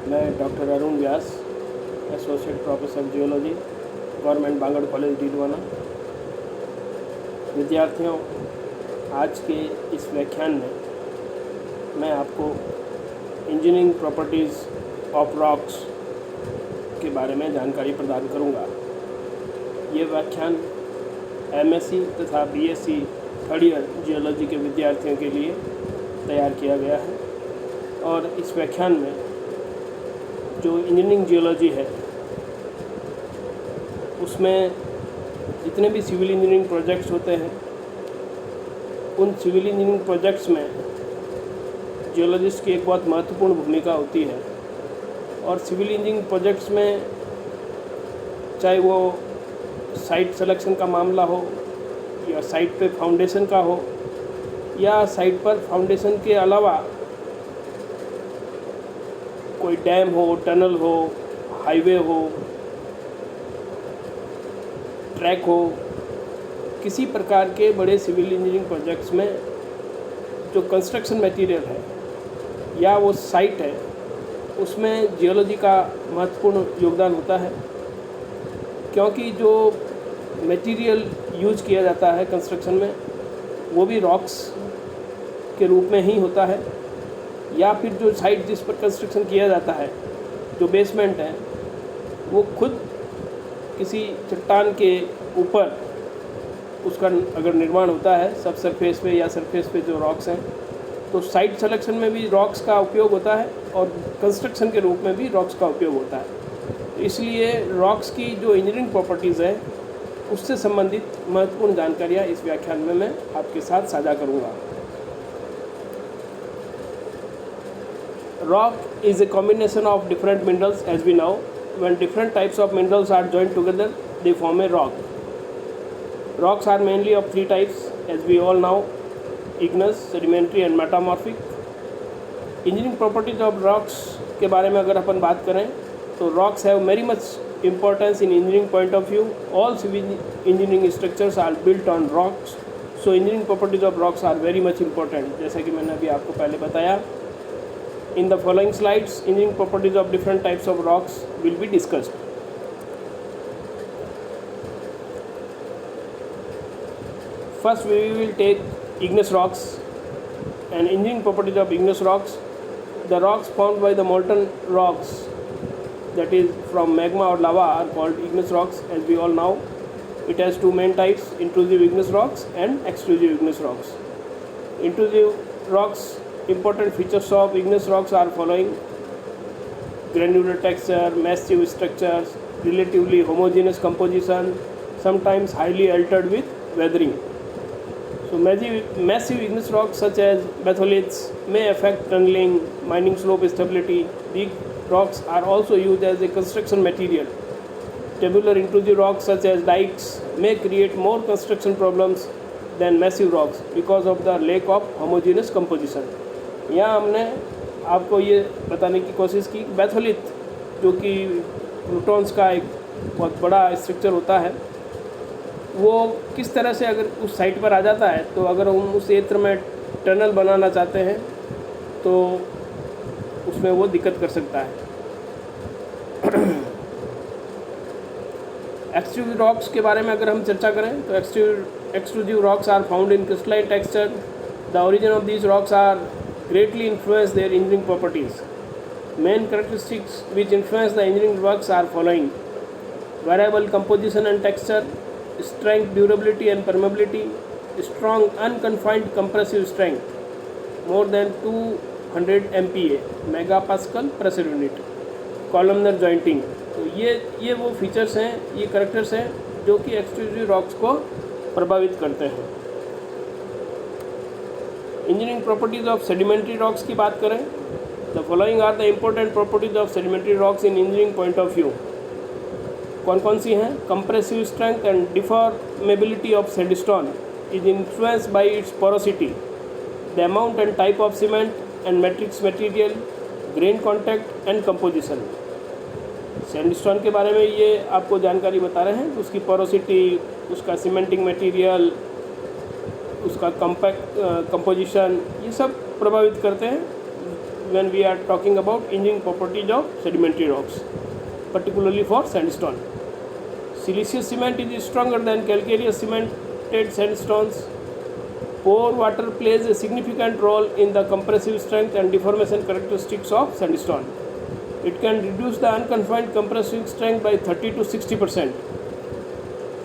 मैं doctor Arun Vyas, associate professor geology, government Bangur college Didwana. विद्यार्थियों, आज के इस व्याख्यान में मैं आपको इंजीनियरिंग प्रॉपर्टीज़ ऑफ रॉक्स के बारे में जानकारी प्रदान करूंगा। ये व्याख्यान एमएससी तथा बीएससी थर्ड ईयर जियोलॉजी के विद्यार्थियों के लिए तैयार किया गया है और इस व्याख्यान में जो इंजीनियरिंग जियोलॉजी है उसमें जितने भी सिविल इंजीनियरिंग प्रोजेक्ट्स होते हैं उन सिविल इंजीनियरिंग प्रोजेक्ट्स में जियोलॉजिस्ट की एक बहुत महत्वपूर्ण भूमिका होती है। और सिविल इंजीनियरिंग प्रोजेक्ट्स में चाहे वो साइट सिलेक्शन का मामला हो या साइट पे फाउंडेशन का हो या साइट पर फाउंडेशन के अलावा कोई डैम हो, टनल हो, हाईवे हो, ट्रैक हो, किसी प्रकार के बड़े सिविल इंजीनियरिंग प्रोजेक्ट्स में जो कंस्ट्रक्शन मटेरियल है या वो साइट है उसमें जियोलॉजी का महत्वपूर्ण योगदान होता है, क्योंकि जो मटेरियल यूज किया जाता है कंस्ट्रक्शन में वो भी रॉक्स के रूप में ही होता है, या फिर जो साइट जिस पर कंस्ट्रक्शन किया जाता है, जो बेसमेंट है, वो खुद किसी चट्टान के ऊपर उसका अगर निर्माण होता है सब सरफेस पे या सरफेस पे जो रॉक्स हैं, तो साइट सिलेक्शन में भी रॉक्स का उपयोग होता है और कंस्ट्रक्शन के रूप में भी रॉक्स का उपयोग होता है। इसलिए रॉक्स की जो इंजीनियरिंग प्रॉपर्टीज़ है उससे संबंधित महत्वपूर्ण जानकारियाँ इस व्याख्यान में मैं आपके साथ साझा करूँगा। Rock is a combination of different minerals, as we know. When different types of minerals are joined together, they form a rock. Rocks are mainly of three types, as we all know: igneous, sedimentary and metamorphic. Engineering properties of rocks के बारे में अगर अपन बात करें तो rocks have very much importance in engineering point of view. All civil engineering structures are built on rocks. So engineering properties of rocks are very much important. जैसा कि मैंने अभी आपको पहले बताया, in the following slides, engineering properties of different types of rocks will be discussed. First, we will take igneous rocks and engineering properties of igneous rocks. The rocks formed by the molten rocks, that is from magma or lava, are called igneous rocks, as we all know. It has two main types: intrusive igneous rocks and extrusive igneous rocks. Intrusive rocks, important features of igneous rocks are following: granular texture, massive structures, relatively homogeneous composition, sometimes highly altered with weathering. So massive igneous rocks such as batholiths may affect tunneling, mining slope stability. These rocks are also used as a construction material. Tabular intrusive rocks such as dikes may create more construction problems than massive rocks because of the lack of homogeneous composition. यहाँ हमने आपको ये बताने की कोशिश की कि batholith, जो कि प्लूटॉन्स का एक बहुत बड़ा स्ट्रक्चर होता है, वो किस तरह से अगर उस साइट पर आ जाता है तो अगर हम उस क्षेत्र में टनल बनाना चाहते हैं तो उसमें वो दिक्कत कर सकता है। एक्सट्रूसिव रॉक्स के बारे में अगर हम चर्चा करें तो extrusive rocks are found in crystalline texture. The origin of these rocks are greatly influence their engineering properties. Main characteristics which influence the engineering works are following: variable composition and texture, strength, durability and permeability, strong unconfined compressive strength, more than 200 MPa megapascal pressure unit, columnar jointing. तो ये वो features हैं, ये characters हैं जो कि extrusive rocks को प्रभावित करते हैं। Engineering properties of sedimentary rocks की बात करें, the following are the important properties of sedimentary rocks in engineering point of view. कौन कौन सी हैं? Compressive strength and deformability of sandstone is influenced by its porosity, the amount and type of cement and matrix material, grain contact and composition. Sandstone के बारे में ये आपको जानकारी बता रहे हैं, उसकी पोरोसिटी, उसका सीमेंटिंग मटेरियल, उसका कंपोजिशन, ये सब प्रभावित करते हैं when we are talking about engineering properties of sedimentary rocks, particularly for sandstone. Siliceous cement is stronger than calcareous cemented sandstones. Pore water plays a significant role in the compressive strength and deformation characteristics of sandstone. It can reduce the unconfined compressive strength by 30 to 60%.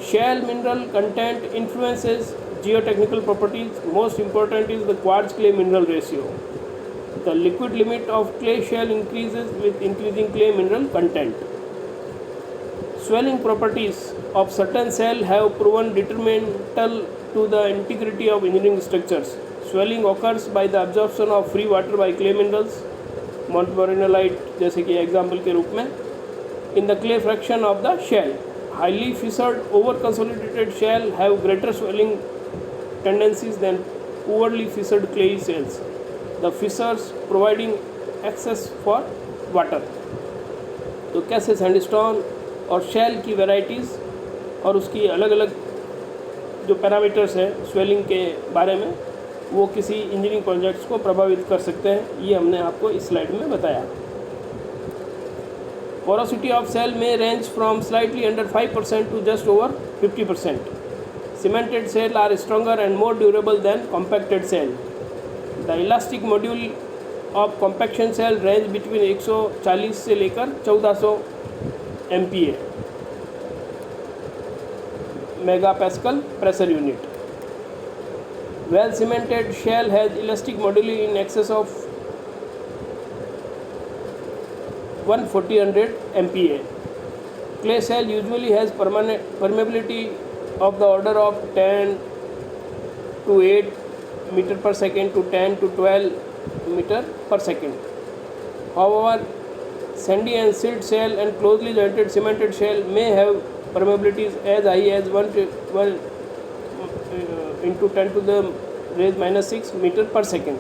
Shale mineral content influences geotechnical properties. Most important is the quartz clay mineral ratio. The liquid limit of clay shale increases with increasing clay mineral content. Swelling properties of certain shale have proven detrimental to the integrity of engineering structures. Swelling occurs by the absorption of free water by clay minerals, मोंटमोरिनोलाइट जैसे कि example के रूप में, in the clay fraction of the shale. Highly fissured, over-consolidated shale have greater swelling tendencies than poorly fissured clayey shales. The fissures providing access for water. तो कैसे sandstone और shell की varieties और उसकी अलग अलग जो पैरामीटर्स हैं स्वेलिंग के बारे में, वो किसी इंजीनियरिंग प्रोजेक्ट्स को प्रभावित कर सकते हैं, ये हमने आपको इस स्लाइड में बताया. Porosity of shale may range from slightly under 5% to just over 50%. Cemented shale are stronger and more durable than compacted shale. The elastic module of compaction shale range between 140 से लेकर 1400 MPa megapascal pressure unit. Well cemented shale has elastic moduli in excess of 140 MPa. Clay shale usually has permeability of the order of 10 to 8 meter per second to 10 to 12 meter per second. However, sandy and silt shale and closely jointed cemented shale may have permeabilities as high as 1 into 10 to the raise minus 6 meter per second.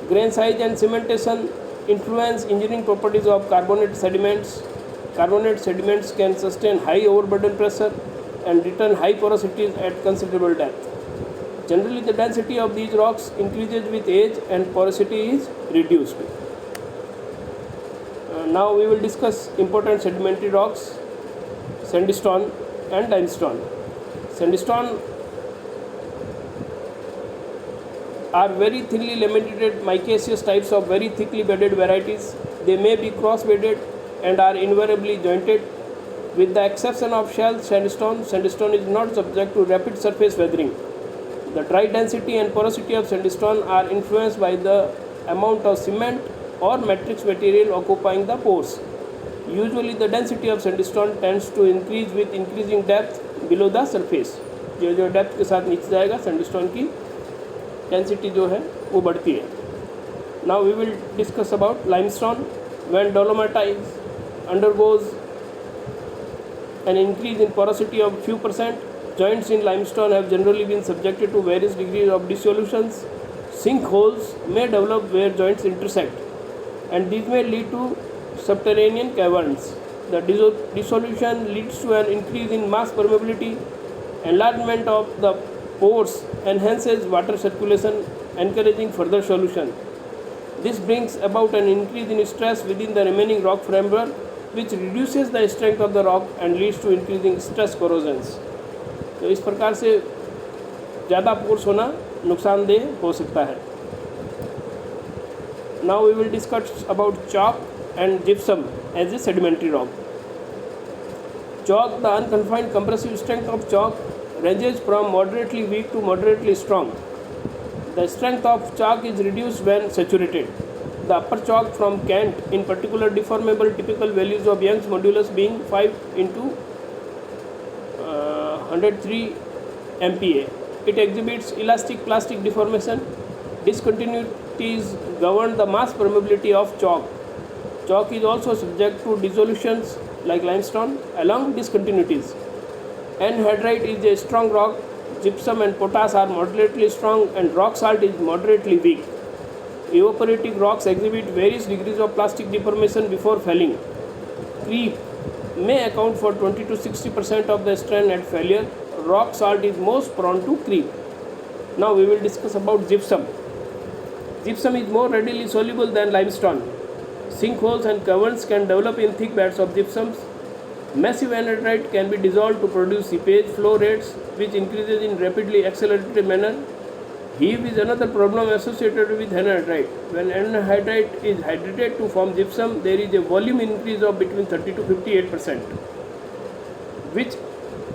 Grain size and cementation influence engineering properties of carbonate sediments. Carbonate sediments can sustain high overburden pressure and return high porosities at considerable depth. Generally, the density of these rocks increases with age and porosity is reduced. Now we will discuss important sedimentary rocks, sandstone and limestone. Sandstone are very thinly laminated micaceous types of very thickly bedded varieties. They may be cross-bedded and are invariably jointed. With the exception of shale sandstone, sandstone is not subject to rapid surface weathering. The dry density and porosity of sandstone are influenced by the amount of cement or matrix material occupying the pores. Usually the density of sandstone tends to increase with increasing depth below the surface. जो depth के साथ नीचे जाएगा sandstone की density जो है वो बढ़ती है. Now we will discuss about limestone. When dolomite undergoes an increase in porosity of few percent, joints in limestone have generally been subjected to various degrees of dissolutions. Sinkholes may develop where joints intersect, and these may lead to subterranean caverns. The dissolution leads to an increase in mass permeability. Enlargement of the pores enhances water circulation, encouraging further solution. This brings about an increase in stress within the remaining rock framework, which reduces the strength of the rock and leads to increasing stress corrosions. तो इस प्रकार से ज़्यादा pores होना नुकसानदेह हो सकता है. Now we will discuss about chalk and gypsum as a sedimentary rock. Chalk, the unconfined compressive strength of chalk ranges from moderately weak to moderately strong. The strength of chalk is reduced when saturated. The upper chalk from Kent, in particular deformable, typical values of Young's modulus being 5 into 103 MPa. It exhibits elastic plastic deformation. Discontinuities govern the mass permeability of chalk. Chalk is also subject to dissolutions like limestone along discontinuities. Anhydrite is a strong rock. Gypsum and potash are moderately strong, and rock salt is moderately weak. Evaporating rocks exhibit various degrees of plastic deformation before falling. Creep may account for 20 to 60% of the strain at failure. Rock salt is most prone to creep. Now we will discuss about gypsum. Gypsum is more readily soluble than limestone. Sinkholes and caverns can develop in thick beds of gypsums. Massive anhydrite can be dissolved to produce seepage flow rates, which increases in rapidly accelerated manner. Heave is another problem associated with anhydrite. When anhydrite is hydrated to form gypsum, there is a volume increase of between 30 to 58%, which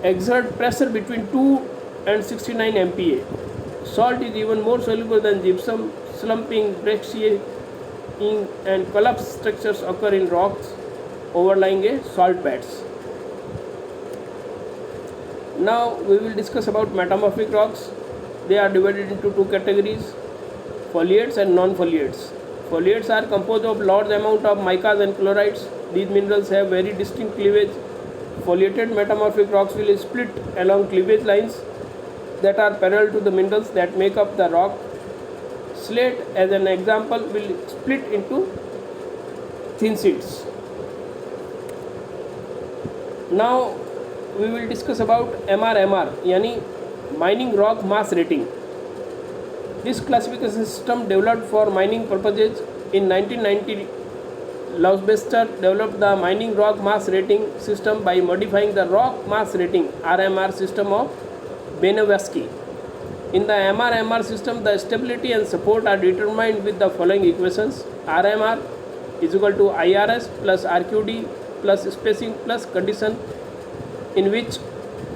exert pressure between 2 and 69 MPa. Salt is even more soluble than gypsum. Slumping, brecciating, and collapse structures occur in rocks overlying a salt beds. Now we will discuss about metamorphic rocks. They are divided into two categories: foliates and non-foliates. Foliates are composed of large amount of micas and chlorides. These minerals have very distinct cleavage. Foliated metamorphic rocks will split along cleavage lines that are parallel to the minerals that make up the rock. Slate, as an example, will split into thin sheets. Now we will discuss about MRMR, yani mining rock mass rating. This classification system developed for mining purposes in 1990. Lausbester developed the mining rock mass rating system by modifying the rock mass rating RMR system of Benevsky. In the MRMR system, the stability and support are determined with the following equations: RMR is equal to IRS plus RQD plus spacing plus condition, in which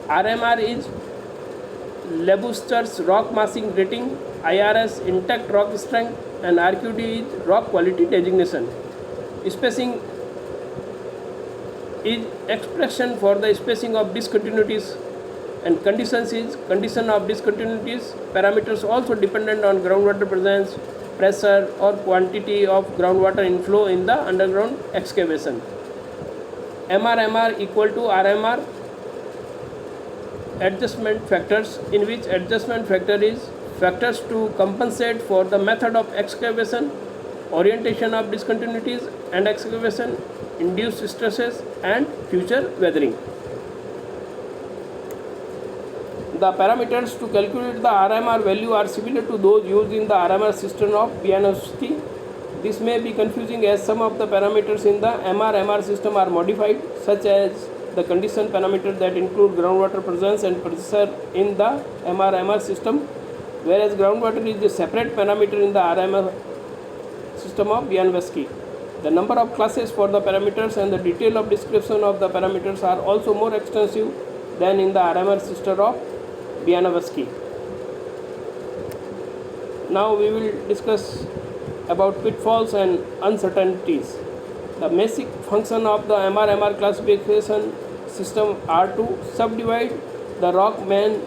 RMR is Labuster's rock massing rating, IRS intact rock strength, and RQD is rock quality designation. Spacing is expression for the spacing of discontinuities, and conditions is condition of discontinuities. Parameters also dependent on groundwater presence, pressure, or quantity of groundwater inflow in the underground excavation. MRMR equal to RMR adjustment factors, in which adjustment factor is factors to compensate for the method of excavation, orientation of discontinuities and excavation, induced stresses, and future weathering. The parameters to calculate the RMR value are similar to those used in the RMR system of Wieniawski. This may be confusing as some of the parameters in the MRMR system are modified, such as the condition parameter that include groundwater presence and pressure in the MRMR system, whereas groundwater is a separate parameter in the RMR system of Wieniawski. The number of classes for the parameters and the detail of description of the parameters are also more extensive than in the RMR system of Wieniawski. Now we will discuss about pitfalls and uncertainties. The basic function of the MRMR classification system are to subdivide the rock main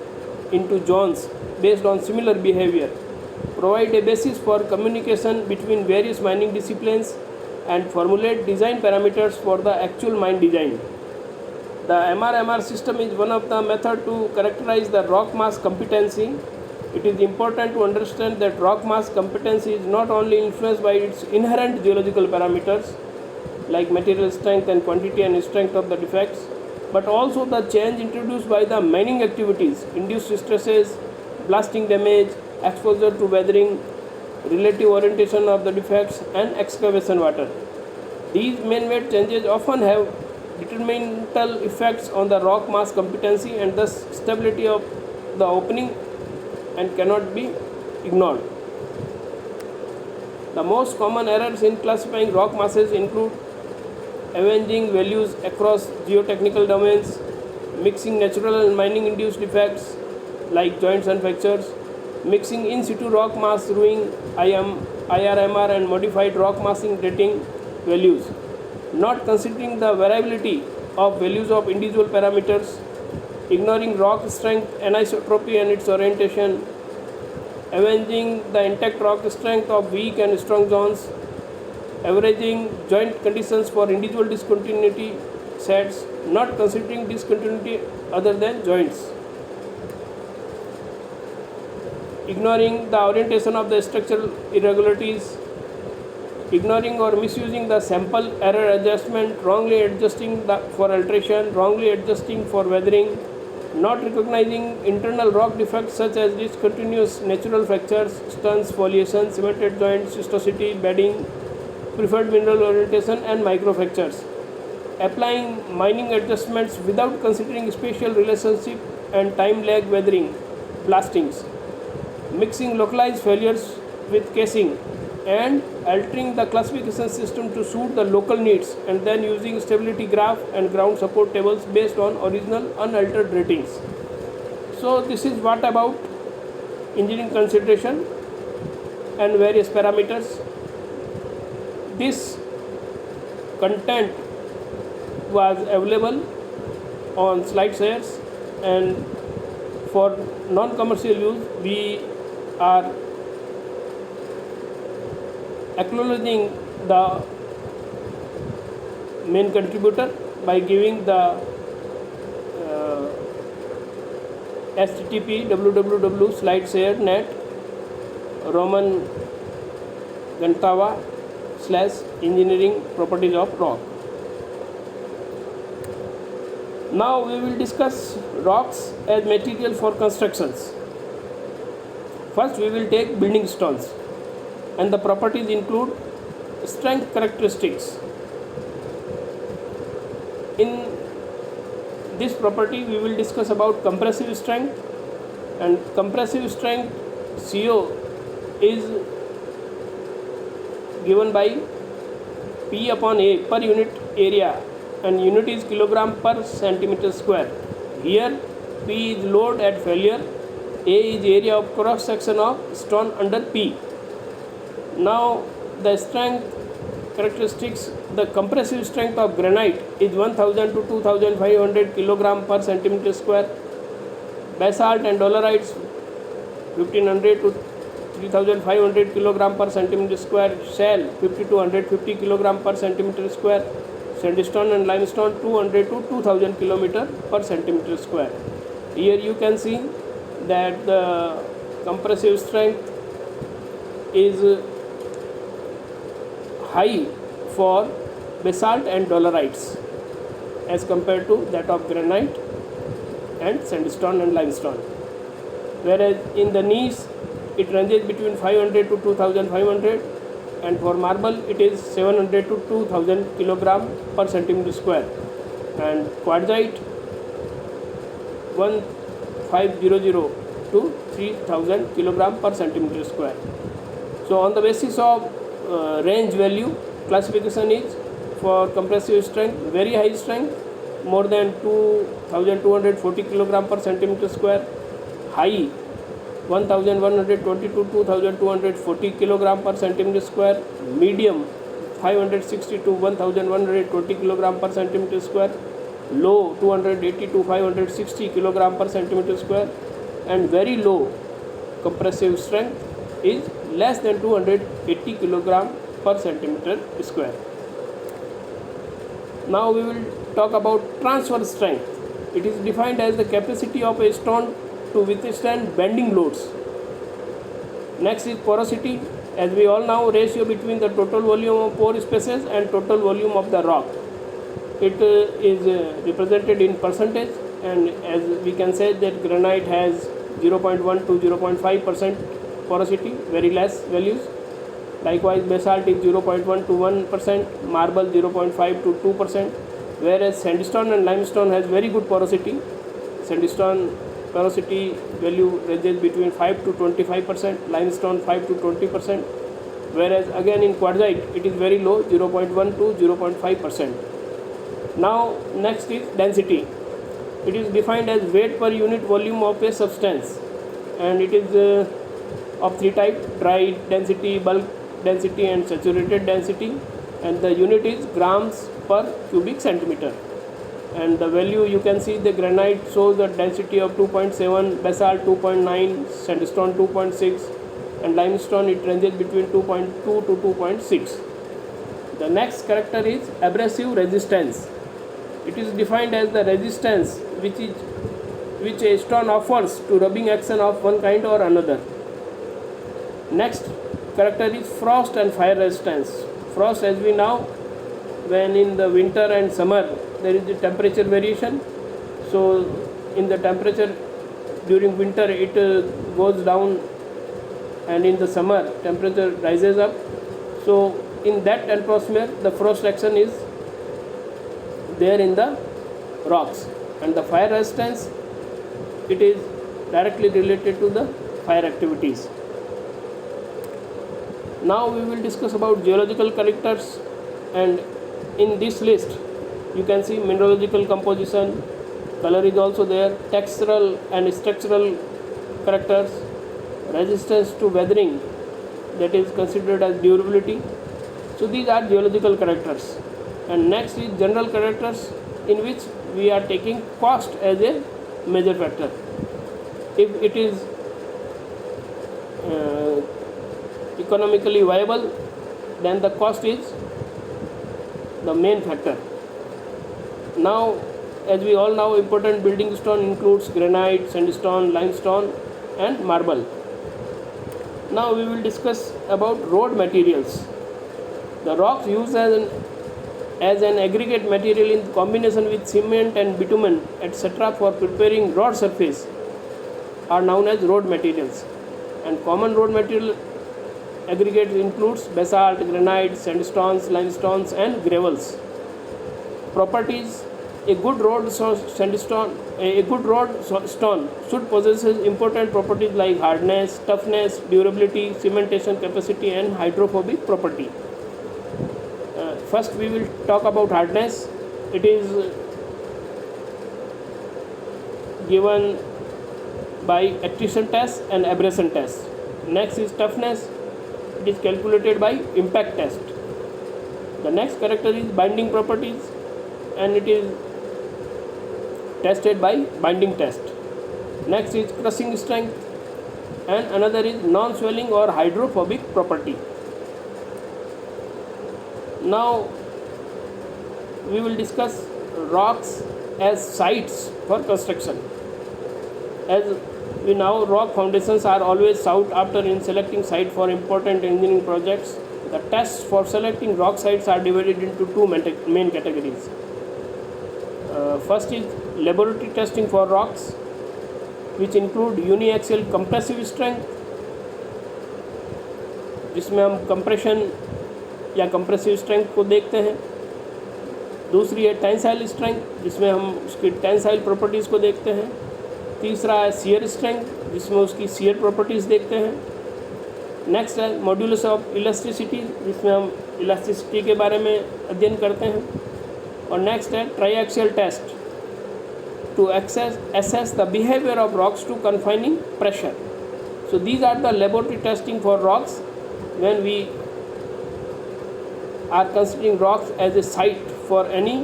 into zones based on similar behavior, provide a basis for communication between various mining disciplines, and formulate design parameters for the actual mine design. The MRMR system is one of the methods to characterize the rock mass competency. It is important to understand that rock mass competency is not only influenced by its inherent geological parameters like material strength and quantity and strength of the defects, but also the change introduced by the mining activities, induced stresses, blasting damage, exposure to weathering, relative orientation of the defects, and excavation water. These man-made changes often have detrimental effects on the rock mass competency and thus stability of the opening and cannot be ignored. The most common errors in classifying rock masses include avenging values across geotechnical domains, mixing natural and mining induced defects like joints and fractures, mixing in situ rock mass ruining IRMR and modified rock massing rating values, not considering the variability of values of individual parameters, ignoring rock strength, anisotropy and its orientation, avenging the intact rock strength of weak and strong zones, averaging joint conditions for individual discontinuity sets, not considering discontinuity other than joints, ignoring the orientation of the structural irregularities, ignoring or misusing the sample error adjustment, wrongly adjusting for alteration, wrongly adjusting for weathering, not recognizing internal rock defects such as discontinuous natural fractures, stunts, foliation, cemented joints, schistosity, bedding, preferred mineral orientation, and microfractures. Applying mining adjustments without considering spatial relationship and time lag weathering, blastings, mixing localized failures with casing, and altering the classification system to suit the local needs, and then using stability graph and ground support tables based on original unaltered ratings. So this is what about engineering consideration and various parameters. This content was available on SlideShares, and for non-commercial use we are acknowledging the main contributor by giving the http www.slideshare.net Roman Gantava /engineering properties of rock. Now we will discuss rocks as material for constructions. First we will take building stones, and the properties include strength characteristics. In this property we will discuss about compressive strength, and compressive strength CO is given by P upon A per unit area, and unit is kilogram per centimeter square. Here P is load at failure, A is area of cross section of stone under P. Now the strength characteristics, the compressive strength of granite is 1000 to 2500 kilogram per centimeter square. Basalt and dolerites 1500 to 3500 kilogram per centimeter square. Shale 50 to 150 kilogram per centimeter square. Sandstone and limestone 200 to 2000 kilometer per centimeter square. Here you can see that the compressive strength is high for basalt and dolerites as compared to that of granite and sandstone and limestone, whereas in the gneiss it ranges between 500 to 2500, and for marble it is 700 to 2000 kilogram per centimeter square, and quartzite 1500 to 3000 kilogram per centimeter square. So on the basis of range value, classification is for compressive strength very high strength, more than 2240 kilogram per centimeter square, high 1120 to 2240 kilogram per centimeter square, medium 560 to 1120 kilogram per centimeter square, low 280 to 560 kilogram per centimeter square, and very low compressive strength is less than 280 kilogram per centimeter square. Now we will talk about transfer strength. It is defined as the capacity of a stone to withstand bending loads. Next is porosity. As we all know, ratio between the total volume of pore spaces and total volume of the rock. It is represented in percentage, and as we can say that granite has 0.1 to 0.5% porosity, very less values. Likewise basalt is 0.1 to 1%, marble 0.5 to 2%, whereas sandstone and limestone has very good porosity. Sandstone porosity value ranges between 5 to 25%, limestone 5 to 20%, whereas again in quartzite it is very low, 0.1 to 0.5%. Now next is density. It is defined as weight per unit volume of a substance, and it is of three types: dry density, bulk density, and saturated density, and the unit is grams per cubic centimeter. And the value you can see, the granite shows the density of 2.7, basalt 2.9, sandstone 2.6, and limestone it ranges between 2.2 to 2.6. The next character is abrasive resistance. It is defined as the resistance which a stone offers to rubbing action of one kind or another. Next character is frost and fire resistance. Frost, as we know, when in the winter and summer there is a temperature variation, so in the temperature during winter it goes down, and in the summer temperature rises up. So in that atmosphere the frost action is there in the rocks, and the fire resistance, it is directly related to the fire activities. Now we will discuss about geological characters, and in this list you can see mineralogical composition, color is also there, textural and structural characters, resistance to weathering, that is considered as durability. So these are geological characters. And next is general characters, in which we are taking cost as a major factor. If it is economically viable, then the cost is the main factor. Now, as we all know, important building stone includes granite, sandstone, limestone and marble. Now we will discuss about road materials. The rocks used as an aggregate material in combination with cement and bitumen, etc. for preparing road surface are known as road materials. And common road material aggregates includes basalt, granite, sandstones, limestones and gravels. Properties: a good road stone should possess important properties like hardness, toughness, durability, cementation capacity and hydrophobic property. First we will talk about hardness. It is given by attrition test and abrasion test. Next is toughness. It is calculated by impact test. The next character is binding properties, and it is tested by binding test. Next is crushing strength, and another is non-swelling or hydrophobic property. Now we will discuss rocks as sites for construction. As we know, rock foundations are always sought after in selecting site for important engineering projects. The tests for selecting rock sites are divided into two main categories. First is laboratory testing for rocks, which include uniaxial compressive strength, जिसमें हम compression या compressive strength को देखते हैं. दूसरी है tensile strength, जिसमें हम उसकी टेंसाइल प्रॉपर्टीज़ को देखते हैं. तीसरा है शियर स्ट्रेंथ, जिसमें उसकी शियर प्रॉपर्टीज़ देखते हैं. नेक्स्ट है मॉड्यूलस ऑफ इलास्टिसिटी, जिसमें हम इलास्टिसिटी के बारे में अध्ययन करते हैं. और नेक्स्ट है ट्राइएक्सियल test to assess the behavior of rocks to confining pressure. So these are the laboratory testing for rocks when we are considering rocks as a site for any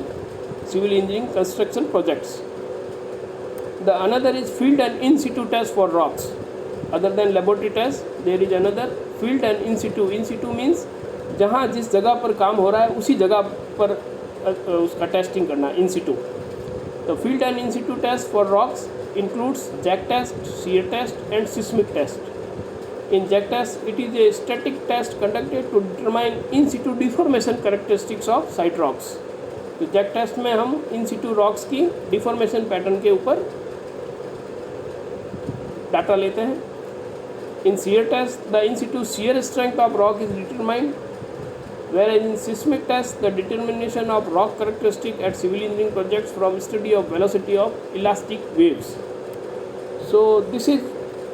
civil engineering construction projects. The another is field and in situ test for rocks. Other than laboratory test, there is another field and in situ. In situ means जहाँ जिस जगह पर काम हो रहा है उसी जगह पर उसका टेस्टिंग करना, in situ. The field and in situ test for rocks includes jack test, shear test and seismic test. In jack test, it is a static test conducted to determine in situ deformation characteristics of site rocks. तो jack test में हम in situ rocks की deformation pattern के ऊपर data लेते हैं. In shear test, the in situ shear strength of rock is determined, whereas in seismic test, the determination of rock characteristic at civil engineering projects from study of velocity of elastic waves. So this is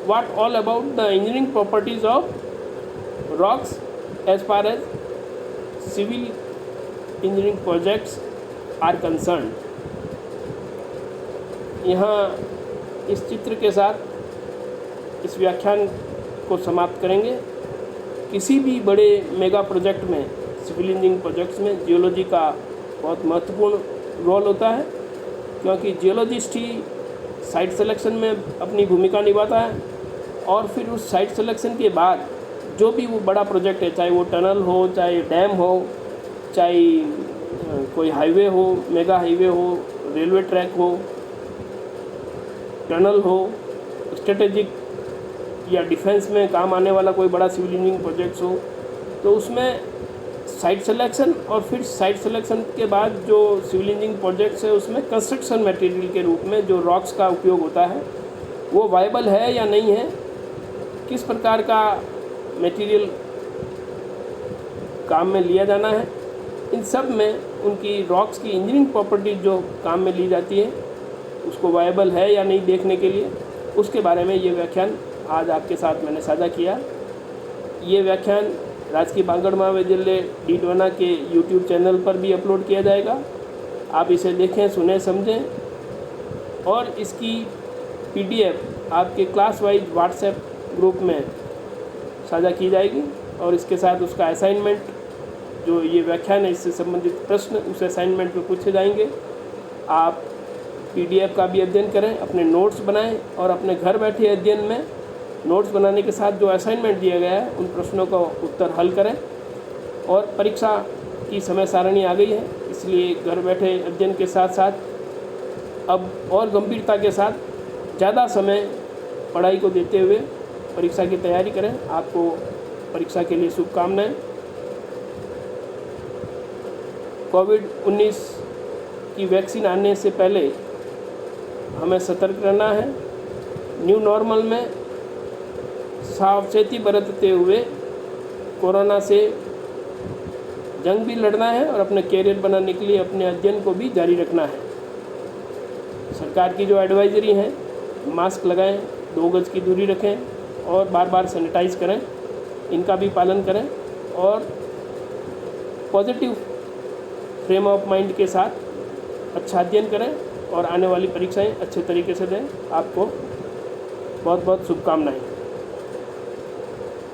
what all about the engineering properties of rocks as far as civil engineering projects are concerned. यहाँ इस चित्र के साथ इस व्याख्यान को समाप्त करेंगे. किसी भी बड़े मेगा प्रोजेक्ट में, सिविल इंजीनियरिंग प्रोजेक्ट्स में जियोलॉजी का बहुत महत्वपूर्ण रोल होता है, क्योंकि जियोलॉजिस्ट ही साइट सिलेक्शन में अपनी भूमिका निभाता है. और फिर उस साइट सिलेक्शन के बाद जो भी वो बड़ा प्रोजेक्ट है, चाहे वो टनल हो, चाहे डैम हो, चाहे कोई हाईवे हो, मेगा हाईवे हो, रेलवे ट्रैक हो, टनल हो, स्ट्रेटेजिक या डिफेंस में काम आने वाला कोई बड़ा सिविल इंजीनियरिंग प्रोजेक्ट्स हो, तो उसमें साइट सिलेक्शन और फिर साइट सिलेक्शन के बाद जो सिविल इंजीनियरिंग प्रोजेक्ट्स है उसमें कंस्ट्रक्शन मटेरियल के रूप में जो रॉक्स का उपयोग होता है वो वायबल है या नहीं है, किस प्रकार का मटेरियल काम में लिया जाना है, इन सब में उनकी रॉक्स की इंजीनियरिंग प्रॉपर्टीज जो काम में ली जाती है उसको वायबल है या नहीं देखने के लिए, उसके बारे में ये व्याख्यान आज आपके साथ मैंने साझा किया। ये व्याख्यान राजकीय बांगड़ महाविद्यालय डीडवाना के यूट्यूब चैनल पर भी अपलोड किया जाएगा। आप इसे देखें, सुने, समझें और इसकी PDF आपके क्लास वाइज व्हाट्सएप ग्रुप में साझा की जाएगी और इसके साथ उसका असाइनमेंट, जो ये व्याख्यान है इससे संबंधित प्रश्न उस असाइनमेंट में पूछे जाएंगे। आप PDF का भी अध्ययन करें, अपने नोट्स बनाएं और अपने घर बैठे अध्ययन में नोट्स बनाने के साथ जो असाइनमेंट दिया गया है उन प्रश्नों का उत्तर हल करें। और परीक्षा की समय सारणी आ गई है, इसलिए घर बैठे अध्ययन के साथ साथ अब और गंभीरता के साथ ज़्यादा समय पढ़ाई को देते हुए परीक्षा की तैयारी करें। आपको परीक्षा के लिए शुभकामनाएं। कोविड-19 की वैक्सीन आने से पहले हमें सतर्क रहना है। न्यू नॉर्मल में सावचेती बरतते हुए कोरोना से जंग भी लड़ना है और अपने कैरियर बनाने के लिए अपने अध्ययन को भी जारी रखना है। सरकार की जो एडवाइजरी है, मास्क लगाएं, 2 गज की दूरी रखें और बार बार सैनिटाइज करें, इनका भी पालन करें और पॉजिटिव फ्रेम ऑफ माइंड के साथ अच्छा अध्ययन करें और आने वाली परीक्षाएं अच्छे तरीके से दें। आपको बहुत बहुत शुभकामनाएं।